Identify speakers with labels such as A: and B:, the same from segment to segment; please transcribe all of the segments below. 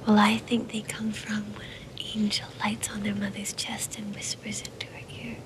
A: Well, I think they come from when an angel lights on their mother's chest and whispers into her ear.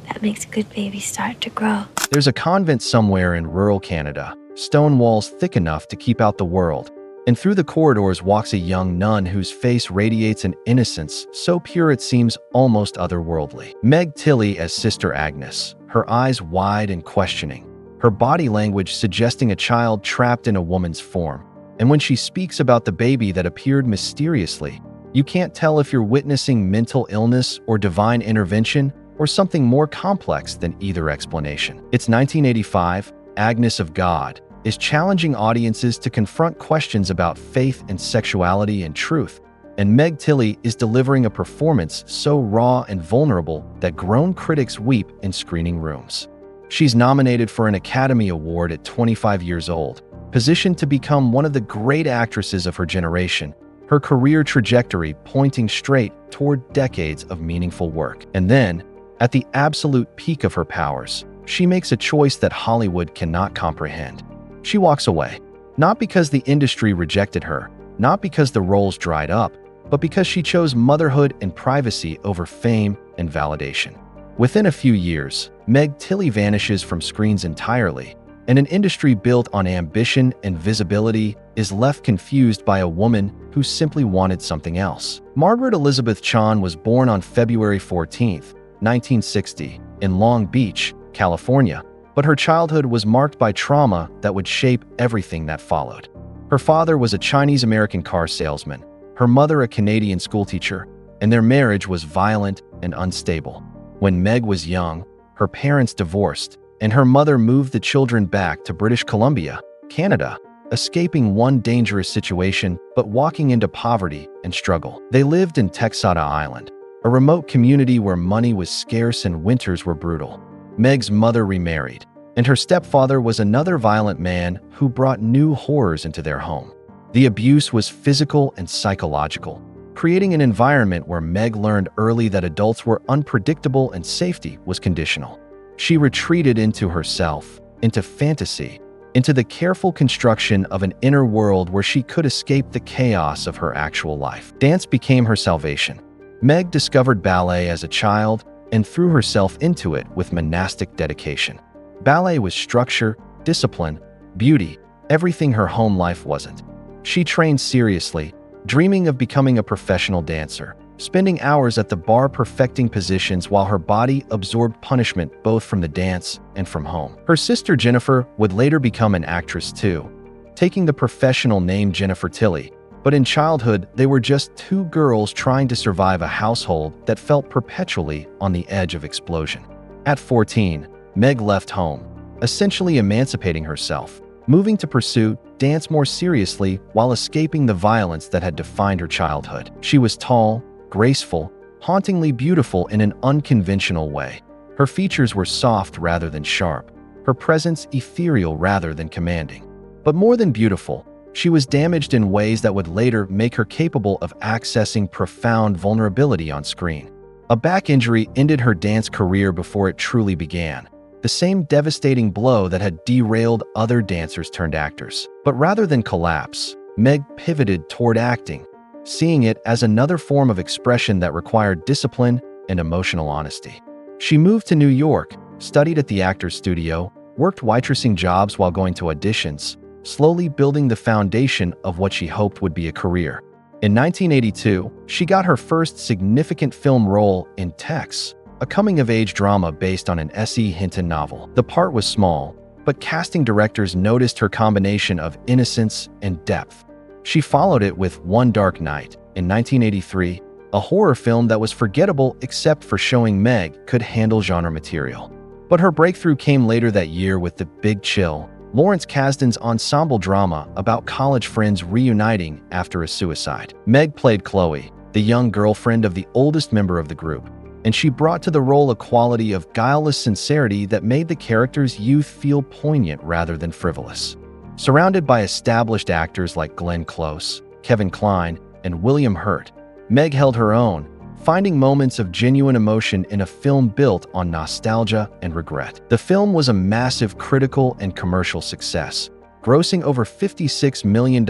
A: That makes a good baby start to grow.
B: There's a convent somewhere in rural Canada, stone walls thick enough to keep out the world, and through the corridors walks a young nun whose face radiates an innocence so pure it seems almost otherworldly. Meg Tilly as Sister Agnes, her eyes wide and questioning, her body language suggesting a child trapped in a woman's form. And when she speaks about the baby that appeared mysteriously, you can't tell if you're witnessing mental illness or divine intervention or something more complex than either explanation. It's 1985, Agnes of God is challenging audiences to confront questions about faith and sexuality and truth, and Meg Tilly is delivering a performance so raw and vulnerable that grown critics weep in screening rooms. She's nominated for an Academy Award at 25 years old, positioned to become one of the great actresses of her generation, her career trajectory pointing straight toward decades of meaningful work. And then, at the absolute peak of her powers, she makes a choice that Hollywood cannot comprehend. She walks away, not because the industry rejected her, not because the roles dried up, but because she chose motherhood and privacy over fame and validation. Within a few years, Meg Tilly vanishes from screens entirely, and an industry built on ambition and visibility is left confused by a woman who simply wanted something else. Margaret Elizabeth Chan was born on February 14, 1960, in Long Beach, California, but her childhood was marked by trauma that would shape everything that followed. Her father was a Chinese-American car salesman, her mother a Canadian schoolteacher, and their marriage was violent and unstable. When Meg was young, her parents divorced, and her mother moved the children back to British Columbia, Canada, escaping one dangerous situation but walking into poverty and struggle. They lived in Texada Island, a remote community where money was scarce and winters were brutal. Meg's mother remarried, and her stepfather was another violent man who brought new horrors into their home. The abuse was physical and psychological, creating an environment where Meg learned early that adults were unpredictable and safety was conditional. She retreated into herself, into fantasy, into the careful construction of an inner world where she could escape the chaos of her actual life. Dance became her salvation. Meg discovered ballet as a child and threw herself into it with monastic dedication. Ballet was structure, discipline, beauty, everything her home life wasn't. She trained seriously, dreaming of becoming a professional dancer, spending hours at the bar perfecting positions while her body absorbed punishment both from the dance and from home. Her sister Jennifer would later become an actress too, taking the professional name Jennifer Tilly, but in childhood they were just two girls trying to survive a household that felt perpetually on the edge of explosion. At 14, Meg left home, essentially emancipating herself, moving to pursue dance more seriously while escaping the violence that had defined her childhood. She was tall, graceful, hauntingly beautiful in an unconventional way. Her features were soft rather than sharp, her presence ethereal rather than commanding. But more than beautiful, she was damaged in ways that would later make her capable of accessing profound vulnerability on screen. A back injury ended her dance career before it truly began, the same devastating blow that had derailed other dancers turned actors. But rather than collapse, Meg pivoted toward acting, seeing it as another form of expression that required discipline and emotional honesty. She moved to New York, studied at the Actors Studio, worked waitressing jobs while going to auditions, slowly building the foundation of what she hoped would be a career. In 1982, she got her first significant film role in Tex, a coming-of-age drama based on an S.E. Hinton novel. The part was small, but casting directors noticed her combination of innocence and depth. She followed it with One Dark Night in 1983, a horror film that was forgettable except for showing Meg could handle genre material. But her breakthrough came later that year with The Big Chill, Lawrence Kasdan's ensemble drama about college friends reuniting after a suicide. Meg played Chloe, the young girlfriend of the oldest member of the group, and she brought to the role a quality of guileless sincerity that made the character's youth feel poignant rather than frivolous. Surrounded by established actors like Glenn Close, Kevin Kline, and William Hurt, Meg held her own, finding moments of genuine emotion in a film built on nostalgia and regret. The film was a massive critical and commercial success, grossing over $56 million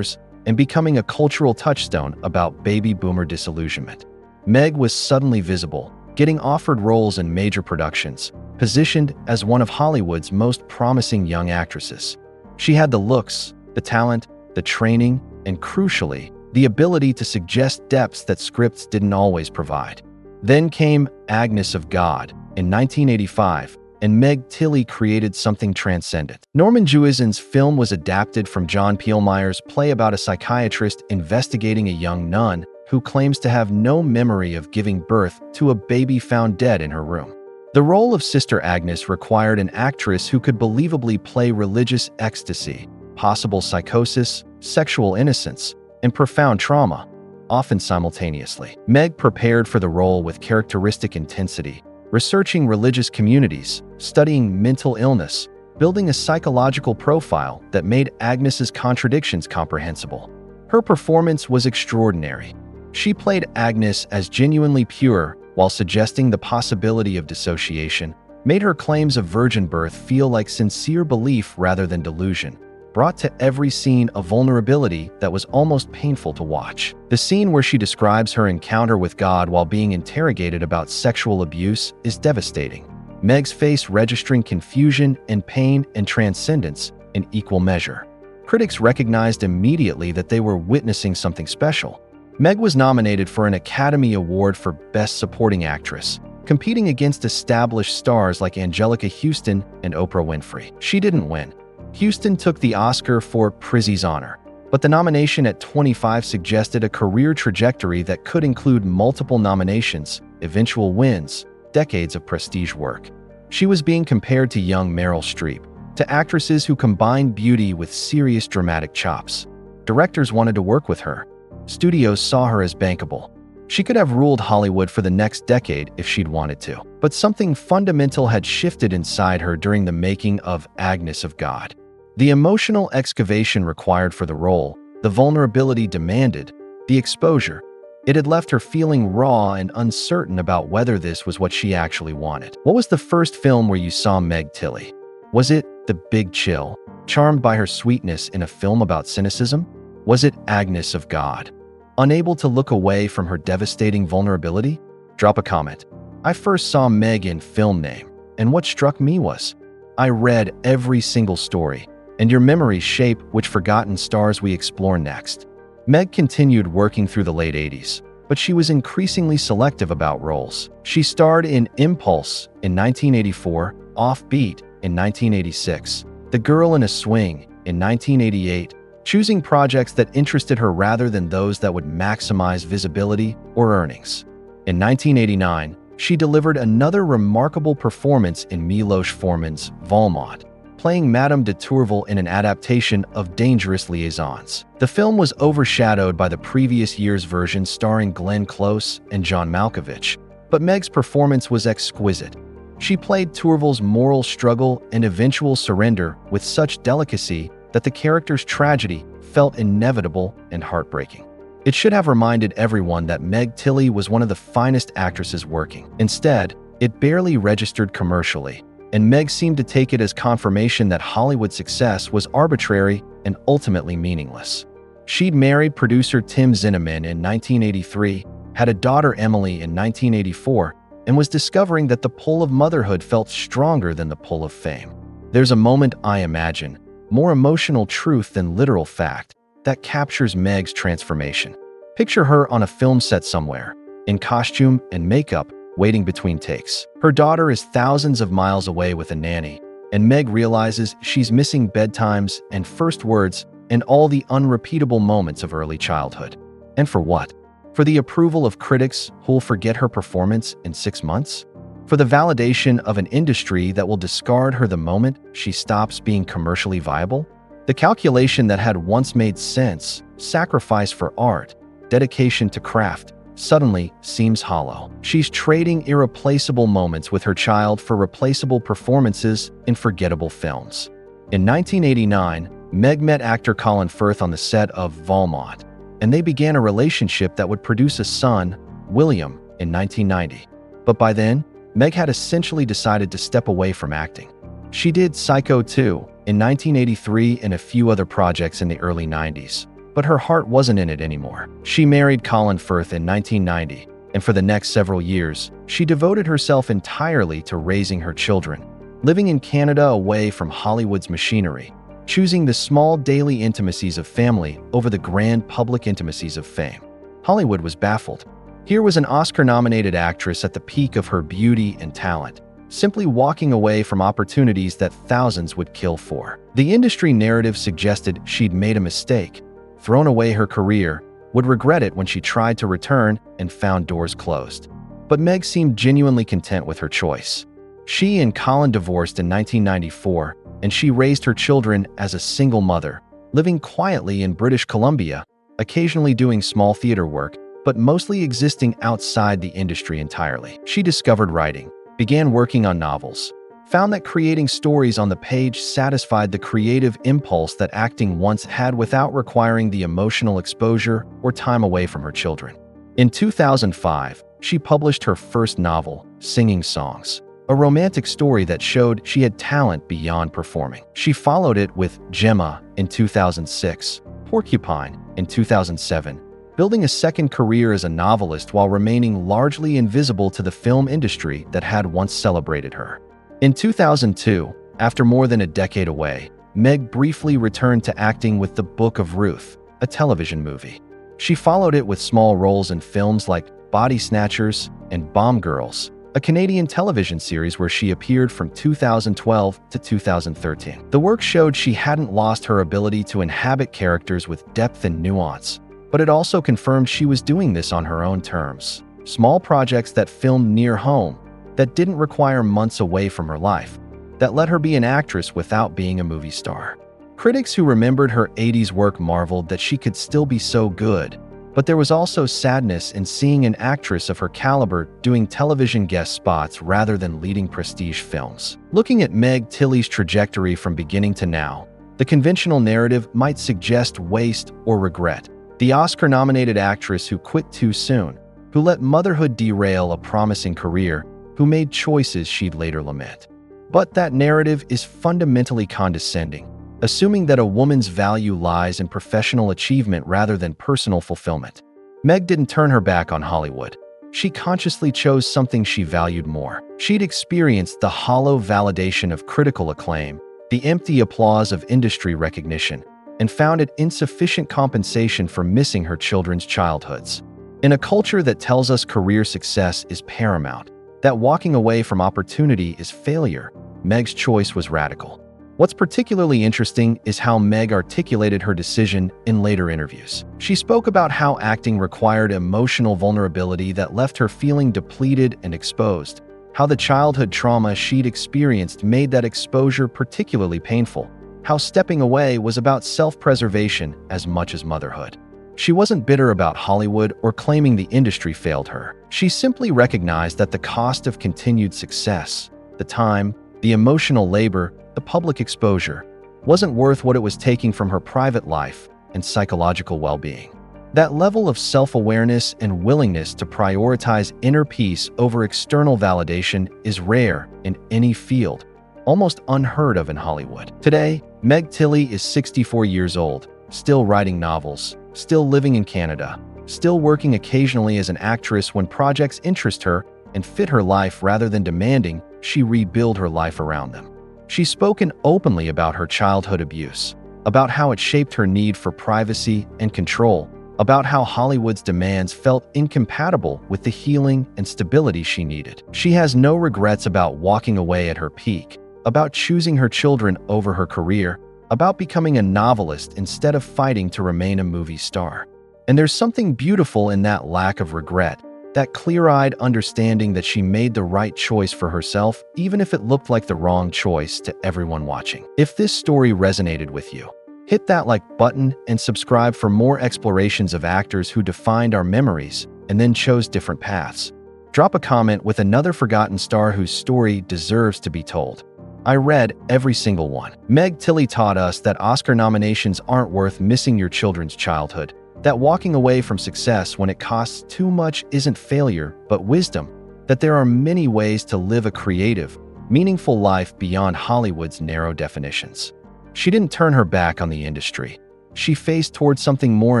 B: and becoming a cultural touchstone about baby boomer disillusionment. Meg was suddenly visible, getting offered roles in major productions, positioned as one of Hollywood's most promising young actresses. She had the looks, the talent, the training, and crucially, the ability to suggest depths that scripts didn't always provide. Then came Agnes of God in 1985, and Meg Tilly created something transcendent. Norman Jewison's film was adapted from John Piehlmeyer's play about a psychiatrist investigating a young nun who claims to have no memory of giving birth to a baby found dead in her room. The role of Sister Agnes required an actress who could believably play religious ecstasy, possible psychosis, sexual innocence, and profound trauma, often simultaneously. Meg prepared for the role with characteristic intensity, researching religious communities, studying mental illness, building a psychological profile that made Agnes's contradictions comprehensible. Her performance was extraordinary. She played Agnes as genuinely pure while suggesting the possibility of dissociation, made her claims of virgin birth feel like sincere belief rather than delusion, brought to every scene a vulnerability that was almost painful to watch. The scene where she describes her encounter with God while being interrogated about sexual abuse is devastating. Meg's face registering confusion and pain and transcendence in equal measure. Critics recognized immediately that they were witnessing something special. Meg was nominated for an Academy Award for Best Supporting Actress, competing against established stars like Angelica Houston and Oprah Winfrey. She didn't win. Houston took the Oscar for Prizzi's Honor, but the nomination at 25 suggested a career trajectory that could include multiple nominations, eventual wins, decades of prestige work. She was being compared to young Meryl Streep, to actresses who combined beauty with serious dramatic chops. Directors wanted to work with her. Studios saw her as bankable. She could have ruled Hollywood for the next decade if she'd wanted to. But something fundamental had shifted inside her during the making of Agnes of God. The emotional excavation required for the role, the vulnerability demanded, the exposure. It had left her feeling raw and uncertain about whether this was what she actually wanted. What was the first film where you saw Meg Tilly? Was it The Big Chill, charmed by her sweetness in a film about cynicism? Was it Agnes of God, unable to look away from her devastating vulnerability? Drop a comment. I first saw Meg in Film Name, and what struck me was, I read every single story, and your memories shape which forgotten stars we explore next. Meg continued working through the late 80s, but she was increasingly selective about roles. She starred in Impulse in 1984, Offbeat in 1986, The Girl in a Swing in 1988, choosing projects that interested her rather than those that would maximize visibility or earnings. In 1989, she delivered another remarkable performance in Milos Forman's Valmont, playing Madame de Tourvel in an adaptation of Dangerous Liaisons. The film was overshadowed by the previous year's version starring Glenn Close and John Malkovich, but Meg's performance was exquisite. She played Tourvel's moral struggle and eventual surrender with such delicacy that the character's tragedy felt inevitable and heartbreaking. It should have reminded everyone that Meg Tilly was one of the finest actresses working. Instead, it barely registered commercially, and Meg seemed to take it as confirmation that Hollywood success was arbitrary and ultimately meaningless. She'd married producer Tim Zinnemann in 1983, had a daughter Emily in 1984, and was discovering that the pull of motherhood felt stronger than the pull of fame. There's a moment, I imagine, more emotional truth than literal fact, that captures Meg's transformation. Picture her on a film set somewhere, in costume and makeup, waiting between takes. Her daughter is thousands of miles away with a nanny, and Meg realizes she's missing bedtimes and first words and all the unrepeatable moments of early childhood. And for what? For the approval of critics who'll forget her performance in 6 months? For the validation of an industry that will discard her the moment she stops being commercially viable? The calculation that had once made sense, sacrifice for art, dedication to craft, suddenly seems hollow. She's trading irreplaceable moments with her child for replaceable performances in forgettable films. In 1989, Meg met actor Colin Firth on the set of Valmont, and they began a relationship that would produce a son, William, in 1990. But by then, Meg had essentially decided to step away from acting. She did Psycho 2 in 1983 and a few other projects in the early 90s. but her heart wasn't in it anymore. She married Colin Firth in 1990, and for the next several years, she devoted herself entirely to raising her children, living in Canada away from Hollywood's machinery, choosing the small daily intimacies of family over the grand public intimacies of fame. Hollywood was baffled. Here was an Oscar-nominated actress at the peak of her beauty and talent, simply walking away from opportunities that thousands would kill for. The industry narrative suggested she'd made a mistake, thrown away her career, would regret it when she tried to return and found doors closed. But Meg seemed genuinely content with her choice. She and Colin divorced in 1994, and she raised her children as a single mother, living quietly in British Columbia, occasionally doing small theater work, but mostly existing outside the industry entirely. She discovered writing, began working on novels, found that creating stories on the page satisfied the creative impulse that acting once had without requiring the emotional exposure or time away from her children. In 2005, she published her first novel, Singing Songs, a romantic story that showed she had talent beyond performing. She followed it with Gemma in 2006, Porcupine in 2007, building a second career as a novelist while remaining largely invisible to the film industry that had once celebrated her. In 2002, after more than a decade away, Meg briefly returned to acting with The Book of Ruth, a television movie. She followed it with small roles in films like Body Snatchers and Bomb Girls, a Canadian television series where she appeared from 2012 to 2013. The work showed she hadn't lost her ability to inhabit characters with depth and nuance, but it also confirmed she was doing this on her own terms. Small projects that filmed near home, that didn't require months away from her life, that let her be an actress without being a movie star. Critics who remembered her 80s work marveled that she could still be so good, but there was also sadness in seeing an actress of her caliber doing television guest spots rather than leading prestige films. Looking at Meg Tilly's trajectory from beginning to now, the conventional narrative might suggest waste or regret. The Oscar-nominated actress who quit too soon, who let motherhood derail a promising career, who made choices she'd later lament. But that narrative is fundamentally condescending, assuming that a woman's value lies in professional achievement rather than personal fulfillment. Meg didn't turn her back on Hollywood. She consciously chose something she valued more. She'd experienced the hollow validation of critical acclaim, the empty applause of industry recognition, and found it insufficient compensation for missing her children's childhoods. In a culture that tells us career success is paramount, that walking away from opportunity is failure, Meg's choice was radical. What's particularly interesting is how Meg articulated her decision in later interviews. She spoke about how acting required emotional vulnerability that left her feeling depleted and exposed, how the childhood trauma she'd experienced made that exposure particularly painful, how stepping away was about self-preservation as much as motherhood. She wasn't bitter about Hollywood or claiming the industry failed her. She simply recognized that the cost of continued success, the time, the emotional labor, the public exposure, wasn't worth what it was taking from her private life and psychological well-being. That level of self-awareness and willingness to prioritize inner peace over external validation is rare in any field, almost unheard of in Hollywood. Today, Meg Tilly is 64 years old, still writing novels, still living in Canada, still working occasionally as an actress when projects interest her and fit her life rather than demanding she rebuild her life around them. She's spoken openly about her childhood abuse, about how it shaped her need for privacy and control, about how Hollywood's demands felt incompatible with the healing and stability she needed. She has no regrets about walking away at her peak, about choosing her children over her career, about becoming a novelist instead of fighting to remain a movie star. And there's something beautiful in that lack of regret, that clear-eyed understanding that she made the right choice for herself, even if it looked like the wrong choice to everyone watching. If this story resonated with you, hit that like button and subscribe for more explorations of actors who defined our memories and then chose different paths. Drop a comment with another forgotten star whose story deserves to be told. I read every single one. Meg Tilly taught us that Oscar nominations aren't worth missing your children's childhood, that walking away from success when it costs too much isn't failure, but wisdom, that there are many ways to live a creative, meaningful life beyond Hollywood's narrow definitions. She didn't turn her back on the industry. She faced towards something more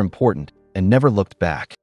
B: important and never looked back.